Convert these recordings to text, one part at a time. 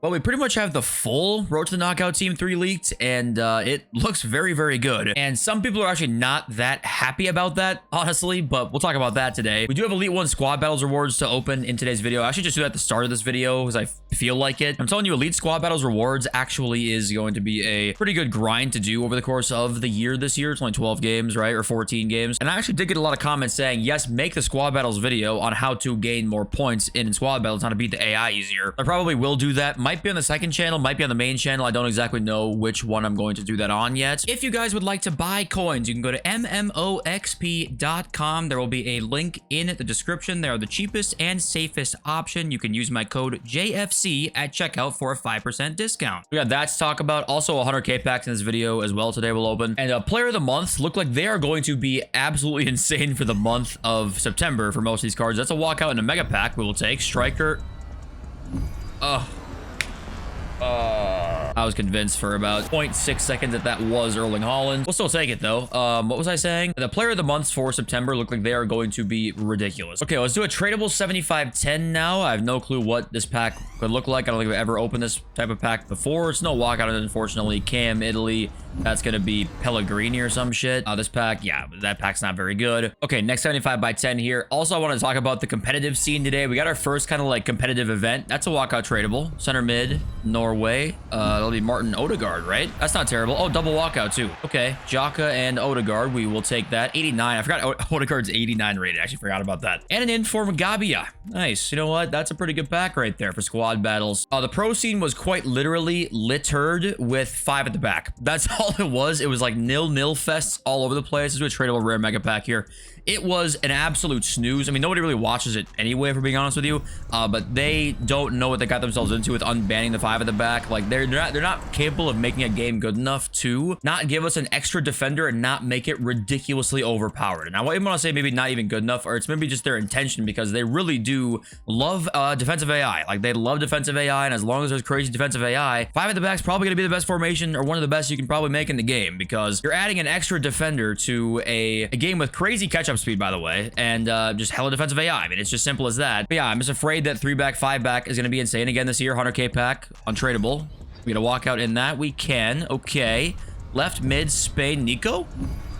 Well, we pretty much have the full Road to the Knockout Team 3 leaked, and it looks very, very good. And some people are actually not that happy about that, honestly, but we'll talk about that today. We do have Elite 1 Squad Battles rewards to open in today's video. I actually just do that at the start of this video because I feel like it. I'm telling you, Elite Squad Battles rewards actually is going to be a pretty good grind to do over the course of the year this year. It's only 12 games, right? Or 14 games. And I actually did get a lot of comments saying, yes, make the Squad Battles video on how to gain more points in Squad Battles, how to beat the AI easier. I probably will do that. Might be on the second channel, might be on the main channel. I don't exactly know which one I'm going to do that on yet. If you guys would like to buy coins, you can go to mmoxp.com. There will be a link in the description. They are the cheapest and safest option. You can use my code JFC at checkout for a 5% discount. We got that to talk about. Also, 100k packs in this video as well today will open. And player of the month look like they are going to be absolutely insane for the month of September for most of these cards. That's a walkout in a mega pack we will take. Striker. I was convinced for about 0.6 seconds that was Erling Haaland. We'll still take it though. What was I saying? The player of the months for September look like they are going to be ridiculous. Okay, let's do a tradable 75-10 now. I have no clue what this pack could look like. I don't think I've ever opened this type of pack before. It's no walkout, unfortunately. Cam, Italy. That's going to be Pellegrini or some shit. This pack, yeah, that pack's not very good. Okay, next 75-10 here. Also, I want to talk about the competitive scene today. We got our first kind of like competitive event. That's a walkout tradable. Center mid, Norway. That'll be Martin Odegaard, right? That's not terrible. Oh, double walkout too. Okay, Xhaka and Odegaard. We will take that. 89. I forgot Odegaard's 89 rated. I actually forgot about that. And an inform Gabia. Nice. You know what? That's a pretty good pack right there for squad battles. The pro scene was quite literally littered with 5 at the back. That's all it was. It was like nil-nil fests all over the place. This is a tradable rare mega pack here. It was an absolute snooze. I mean, nobody really watches it anyway, for being honest with you. But they don't know what they got themselves into with unbanning the 5 at the back. Like they're not capable of making a game good enough to not give us an extra defender and not make it ridiculously overpowered. And I want to say maybe not even good enough, or it's maybe just their intention, because they really do love defensive AI. Like they love defensive AI, and as long as there's crazy defensive AI, 5 at the back is probably going to be the best formation, or one of the best you can probably make in the game, because you're adding an extra defender to a game with crazy catch-up speed, by the way, and just hella defensive AI. I mean, it's just simple as that. But yeah, I'm just afraid that 3 back, 5 back is going to be insane again this year. 100k pack, untradeable. We got to walk out in that. We can. Okay. Left mid, Spain, Nico.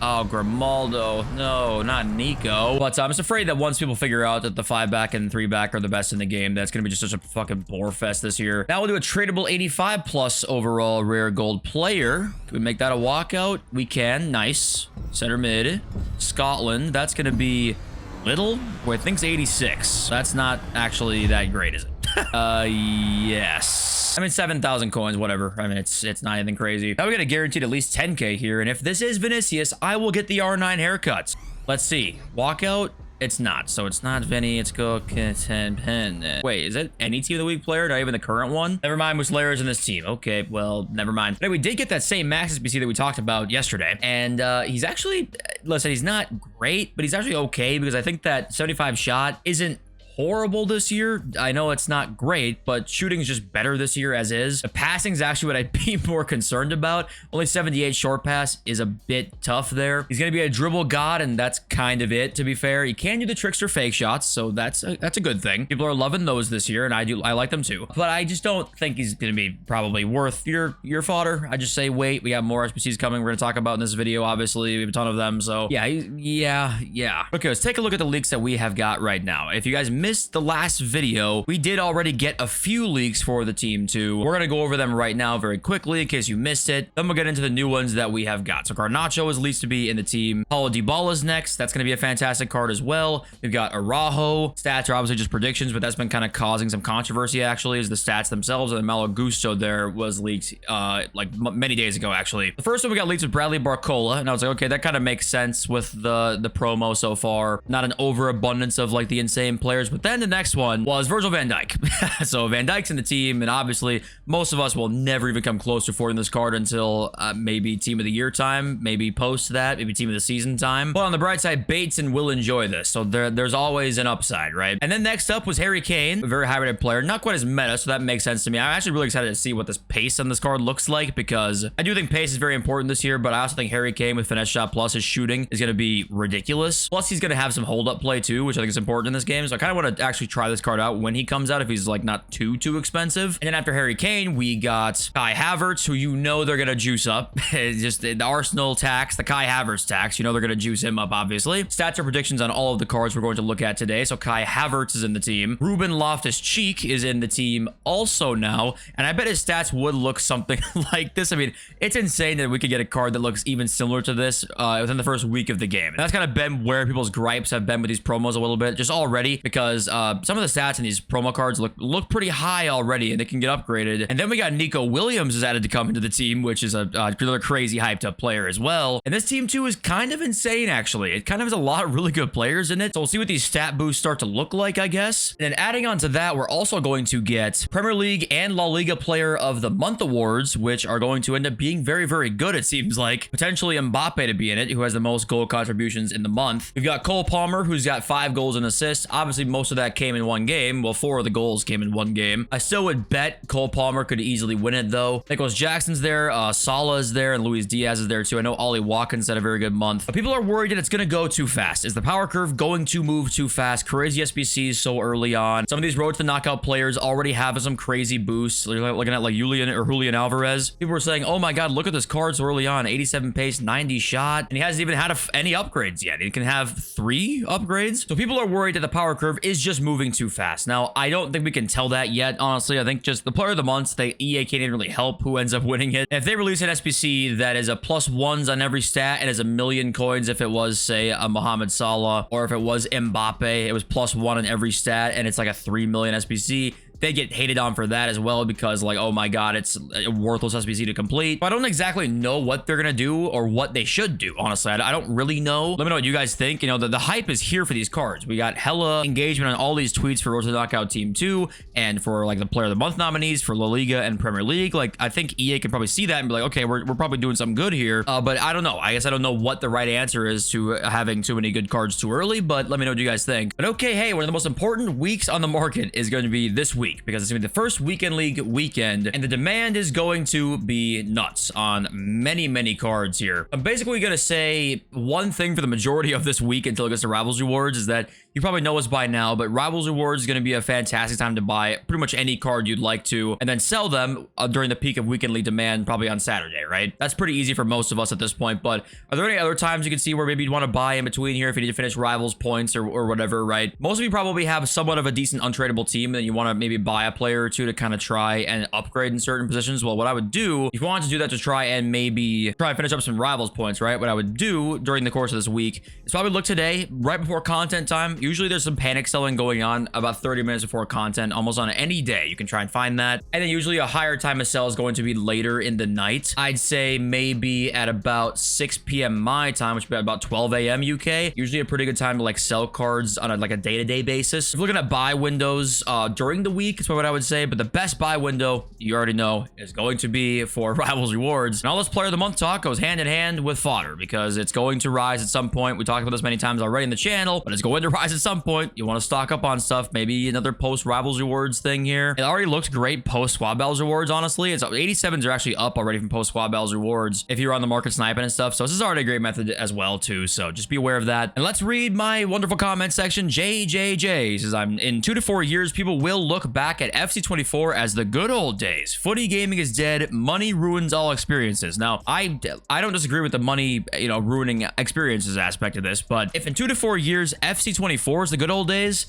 Oh, Grimaldo. No, not Nico. But I'm just afraid that once people figure out that the 5 back and 3 back are the best in the game, that's going to be just such a fucking bore fest this year. Now we'll do a tradable 85 plus overall rare gold player. Can we make that a walkout? We can. Nice. Center mid. Scotland. That's going to be Little. Who I think's 86. That's not actually that great, is it? Yes. I mean, 7,000 coins, whatever. I mean, it's not anything crazy. Now we got a guaranteed at least 10k here, and if this is Vinicius, I will get the R9 haircuts. Let's see. Walkout? It's not. So it's not Vinny. It's go. Wait, is it any team of the week player? Not even the current one? Never mind. Muslera is in this team. Okay, well, never mind. But we did get that same max SBC that we talked about yesterday, and he's actually, listen, he's not great, but he's actually okay, because I think that 75 shot isn't horrible this year. I know it's not great, but shooting is just better this year as is. The passing is actually what I'd be more concerned about. Only 78 short pass is a bit tough there. He's going to be a dribble god, and that's kind of it, to be fair. He can do the trickster fake shots, so that's a good thing. People are loving those this year, and I like them too. But I just don't think he's going to be probably worth your fodder. I just say wait. We got more SBCs coming. We're going to talk about in this video, obviously. We have a ton of them, so yeah. Okay, let's take a look at the leaks that we have got right now. If you guys missed the last video, we did already get a few leaks for the team too. We're going to go over them right now very quickly in case you missed it. Then we'll get into the new ones that we have got. So Garnacho is leased to be in the team. Paulo Dybala's next. That's going to be a fantastic card as well. We've got Araujo. Stats are obviously just predictions, but that's been kind of causing some controversy actually, is the stats themselves. And Malo Gusto there was leaked like many days ago actually. The first one we got leaked with Bradley Barcola, and I was like, okay, that kind of makes sense with the promo so far. Not an overabundance of like the insane players, but then the next one was Virgil van Dijk. So Van Dijk's in the team, and obviously most of us will never even come close to affording this card until maybe team of the year time, maybe post that, maybe team of the season time. But on the bright side, Bateson will enjoy this, so there's always an upside, right? And then next up was Harry Kane, a very high-rated player, not quite as meta, so that makes sense to me. I'm actually really excited to see what this pace on this card looks like, because I do think pace is very important this year, but I also think Harry Kane with finesse shot plus his shooting is going to be ridiculous. Plus, he's going to have some hold-up play too, which I think is important in this game, so I kind of want to actually try this card out when he comes out if he's like not too expensive. And then after Harry Kane, we got Kai Havertz, who you know they're gonna juice up. Just the Arsenal tax, the Kai Havertz tax. You know they're gonna juice him up, obviously. Stats or predictions on all of the cards we're going to look at today. So Kai Havertz is in the team. Ruben Loftus-Cheek is in the team also now, and I bet his stats would look something like this. I mean, it's insane that we could get a card that looks even similar to this within the first week of the game. And that's kind of been where people's gripes have been with these promos a little bit, just already, because some of the stats in these promo cards look pretty high already, and they can get upgraded. And then we got Nico Williams is added to come into the team, which is another crazy hyped up player as well. And this team too is kind of insane, actually. It kind of has a lot of really good players in it. So we'll see what these stat boosts start to look like, I guess. And then adding on to that, we're also going to get Premier League and La Liga Player of the Month awards, which are going to end up being very good, it seems like. Potentially Mbappe to be in it, who has the most goal contributions in the month. We've got Cole Palmer, who's got 5 goals and assists. Obviously, most of that came in one game. Well, 4 of the goals came in one game. I still would bet Cole Palmer could easily win it, though. Nicholas Jackson's there, Salah is there, and Luis Diaz is there, too. I know Ollie Watkins had a very good month. But people are worried that it's going to go too fast. Is the power curve going to move too fast? Crazy SBCs so early on. Some of these road to the knockout players already have some crazy boosts. You're looking at like Julian Alvarez. People were saying, oh my god, look at this card so early on. 87 pace, 90 shot, and he hasn't even had any upgrades yet. He can have 3 upgrades. So people are worried that the power curve is just moving too fast. Now, I don't think we can tell that yet, honestly. I think just the player of the month, the EA can't even really help who ends up winning it. If they release an SBC that is a +1s on every stat and is 1,000,000 coins, if it was, say, a Mohamed Salah, or if it was Mbappe, it was +1 on every stat, and it's like a 3 million SBC, they get hated on for that as well, because like, oh my god, it's a worthless SBC to complete. But I don't exactly know what they're gonna do or what they should do, honestly. I don't really know. Let me know what you guys think. You know, the hype is here for these cards. We got hella engagement on all these tweets for Road to the Knockout Team 2 and for like the Player of the Month nominees for La Liga and Premier League. Like, I think EA can probably see that and be like, okay, we're probably doing something good here. But I don't know. I guess I don't know what the right answer is to having too many good cards too early, but let me know what you guys think. But okay, hey, one of the most important weeks on the market is going to be this week, because it's going to be the first weekend league weekend, and the demand is going to be nuts on many cards here. I'm basically going to say one thing for the majority of this week until it gets to Rivals Rewards, is that you probably know us by now, but Rivals Rewards is going to be a fantastic time to buy pretty much any card you'd like to, and then sell them during the peak of weekend league demand, probably on Saturday, right? That's pretty easy for most of us at this point, but are there any other times you can see where maybe you'd want to buy in between here if you need to finish Rivals points or whatever, right? Most of you probably have somewhat of a decent untradeable team, and you want to maybe buy a player or two to kind of try and upgrade in certain positions. Well, what I would do, if you wanted to do that to try and finish up some Rivals points, right? What I would do during the course of this week is probably look today, right before content time. Usually there's some panic selling going on about 30 minutes before content, almost on any day. You can try and find that. And then usually a higher time of sell is going to be later in the night. I'd say maybe at about 6 p.m. my time, which would be about 12 a.m. UK. Usually a pretty good time to like sell cards on a day-to-day basis. If you're looking at buy windows during the week, is what I would say. But the best buy window, you already know, is going to be for Rivals Rewards. And all this Player of the Month talk goes hand in hand with fodder, because it's going to rise at some point. We talked about this many times already in the channel, but it's going to rise at some point. You want to stock up on stuff. Maybe another post Rivals Rewards thing here. It already looks great post Squad Battles Rewards, honestly. It's 87s are actually up already from post Squad Battles Rewards if you're on the market sniping and stuff. So this is already a great method as well too. So just be aware of that. And let's read my wonderful comment section. JJJ says, I'm in 2 to 4 years, people will look back at FC24 as the good old days. Footy gaming is dead. Money ruins all experiences. Now, I don't disagree with the money, ruining experiences aspect of this, but if in 2 to 4 years FC24 is the good old days,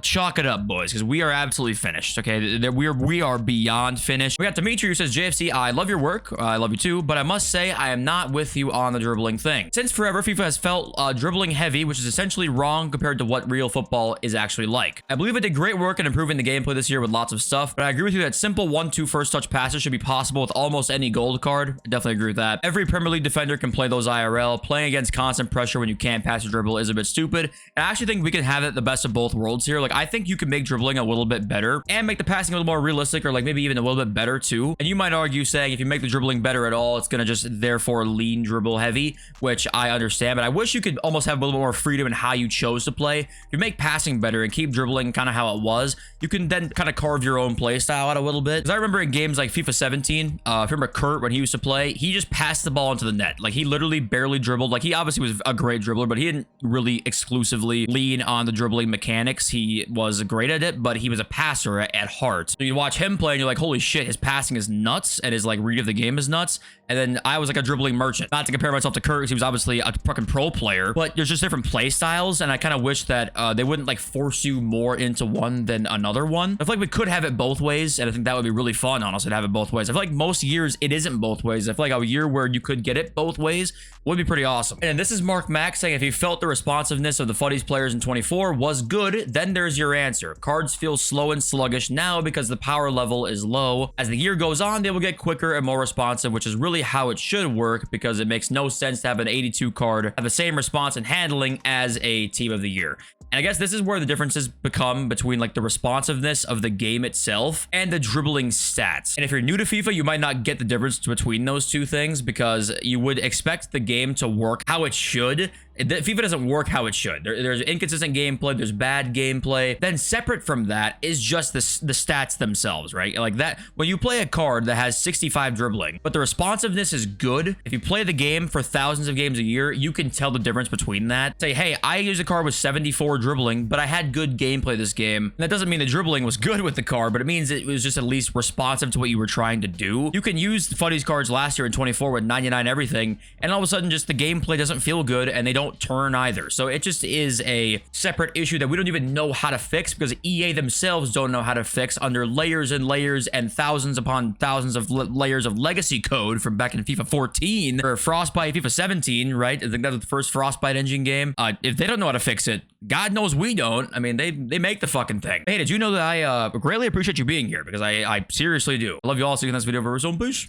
chalk it up, boys, because we are absolutely finished. Okay, we are beyond finished. We got Dimitri who says, JFC, I love your work. I love you too, but I must say I am not with you on the dribbling thing. Since forever, FIFA has felt dribbling heavy, which is essentially wrong compared to what real football is actually like. I believe it did great work in improving the gameplay this year with lots of stuff, but I agree with you that simple 1-2 first touch passes should be possible with almost any gold card. I definitely agree with that. Every Premier League defender can play those IRL. Playing against constant pressure when you can't pass your dribble is a bit stupid. And I actually think we can have it the best of both worlds here. Like, I think you can make dribbling a little bit better and make the passing a little more realistic, or like maybe even a little bit better too. And you might argue saying if you make the dribbling better at all, it's going to just therefore lean dribble heavy, which I understand, but I wish you could almost have a little more freedom in how you chose to play. If you make passing better and keep dribbling kind of how it was, you can then kind of carve your own play style out a little bit. Because I remember in games like FIFA 17, if you remember Kurt, when he used to play, he just passed the ball into the net. Like, he literally barely dribbled. Like, he obviously was a great dribbler, but he didn't really exclusively lean on the dribbling mechanics. mechanics. He was great at it, but he was a passer at heart. So you watch him play and you're like, holy shit, his passing is nuts and his like read of the game is nuts. And then I was like a dribbling merchant. Not to compare myself to Kurt, he was obviously a fucking pro player, but there's just different play styles. And I kind of wish that they wouldn't like force you more into one than another one. I feel like we could have it both ways. And I think that would be really fun, honestly, to have it both ways. I feel like most years it isn't both ways. I feel like a year where you could get it both ways would be pretty awesome. And this is Mark Mack saying, if you felt the responsiveness of the futties players in 24 was good, then there's your answer. Cards feel slow and sluggish now because the power level is low. As the year goes on, they will get quicker and more responsive, which is really how it should work, because it makes no sense to have an 82 card have the same response and handling as a team of the year. And I guess this is where the differences become between like the responsiveness of the game itself and the dribbling stats. And if you're new to FIFA, you might not get the difference between those two things, because you would expect the game to work how it should. FIFA doesn't work how it should. There's inconsistent gameplay, there's bad gameplay. Then separate from that is just the stats themselves, right? Like that, when you play a card that has 65 dribbling, but the responsiveness is good, if you play the game for thousands of games a year, you can tell the difference between that. Say, hey, I used a card with 74 dribbling, but I had good gameplay this game. And that doesn't mean the dribbling was good with the card, but it means it was just at least responsive to what you were trying to do. You can use the futties cards last year in 24 with 99 everything, and all of a sudden just the gameplay doesn't feel good and they don't turn either. So it just is a separate issue that we don't even know how to fix, because EA themselves don't know how to fix under layers and layers and thousands upon thousands of layers of legacy code from back in FIFA 14 or Frostbite FIFA 17, right? I think that was the first Frostbite engine game. If they don't know how to fix it, God knows we don't. I mean, they make the fucking thing. Hey, did you know that I greatly appreciate you being here? Because I seriously do. I love you all. See you in this video very soon. Peace.